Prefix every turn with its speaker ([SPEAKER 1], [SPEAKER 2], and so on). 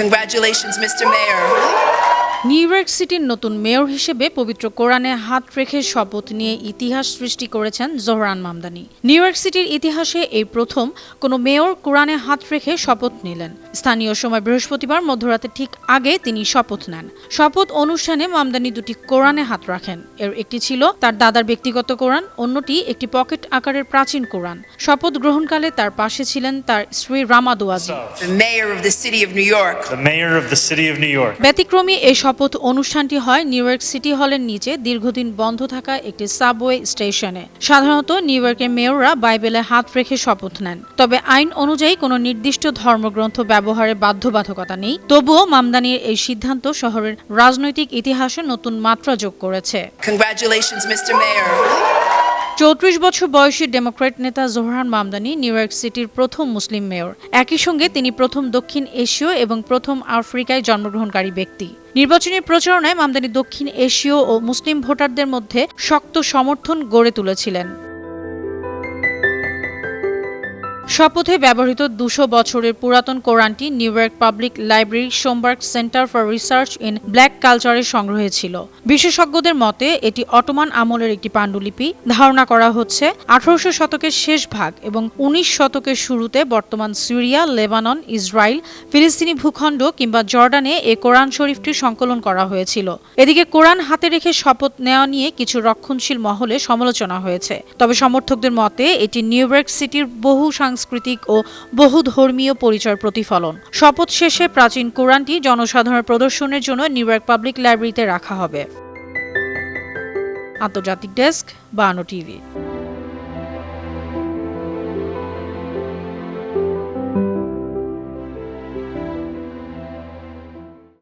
[SPEAKER 1] Congratulations, Mr. Mayor.
[SPEAKER 2] New York সিটির নতুন mayor হিসেবে পবিত্র কোরআনে হাত রেখে শপথ নিয়ে ইতিহাস সৃষ্টি করেছেন জোহরান মামদানি। নিউ ইয়র্ক সিটির ইতিহাসে এই প্রথম কোনো মেয়র কোরআনে হাত রেখে শপথ নিলেন। স্থানীয় সময় বৃহস্পতিবার মধ্যরাতে ঠিক আগে তিনি শপথ নেন। শপথ অনুষ্ঠানে মামদানি দুটি কোরআনে হাত রাখেন। এর একটি ছিল তার দাদার ব্যক্তিগত কোরআন, অন্যটি একটি পকেট আকারের প্রাচীন কোরআন। শপথ গ্রহণকালে তার পাশে ছিলেন তার স্ত্রী রামা দোয়াজি।
[SPEAKER 1] The mayor of the city of New York.
[SPEAKER 3] The mayor of the city of New York.
[SPEAKER 2] ব্যতিক্রমী এই শপথ অনুষ্ঠানটি হয় নিউ ইয়র্ক সিটি হলের নিচে দীর্ঘদিন বন্ধ থাকা একটি সাবওয়ে স্টেশনে। সাধারণত নিউ ইয়র্কের মেয়ররা বাইবেলে হাত রেখে শপথ নেন, তবে আইন অনুযায়ী কোনো নির্দিষ্ট ধর্মগ্রন্থ ব্যবহারে বাধ্যবাধকতা নেই। তবুও মামদানির এই সিদ্ধান্ত শহরের রাজনৈতিক ইতিহাসে নতুন মাত্রা যোগ করেছে।
[SPEAKER 1] Congratulations, Mr. Mayor.
[SPEAKER 2] 34 বছর বয়সী ডেমোক্র্যাট নেতা জোহরান মামদানি নিউ ইয়র্ক সিটির প্রথম মুসলিম মেয়র। একই সঙ্গে তিনি প্রথম দক্ষিণ এশীয় এবং প্রথম আফ্রিকায় জন্মগ্রহণকারী ব্যক্তি। নির্বাচনী প্রচারণায় মামদানি দক্ষিণ এশীয় ও মুসলিম ভোটারদের মধ্যে শক্ত সমর্থন গড়ে তুলেছিলেন। শপথে ব্যবহৃত 200 বছরের পুরাতন কোরআনটি New York public library Schomburg center for research in black কালচারের সংগ্রহে ছিল। বিশেষজ্ঞদের মতে এটি অটোমান আমলের একটি পাণ্ডুলিপি। ধারণা করা হচ্ছে 1800 শতকের শেষ ভাগ এবং 19 শতকের শুরুতে বর্তমান সিরিয়া, লেবানন, ইসরায়েল, ফিলিস্তিনি ভূখণ্ড কিংবা জর্ডানে এ কোরআন শরীফটি সংকলন করা হয়েছিল। এদিকে কোরআন হাতে রেখে শপথ নেওয়া নিয়ে কিছু রক্ষণশীল মহলে সমালোচনা হয়েছে। তবে সমর্থকদের মতে এটি নিউ ইয়র্ক সিটির বহু সাংস্কৃতিক ও বহু ধর্মীয় পরিচয়ের প্রতিফলন। শপথ শেষে প্রাচীন কোরআনটি জনসাধারণ প্রদর্শনের জন্য নিউ ইয়র্ক পাবলিক লাইব্রেরিতে রাখা হবে। আন্তর্জাতিক ডেস্ক, বানো টিভি।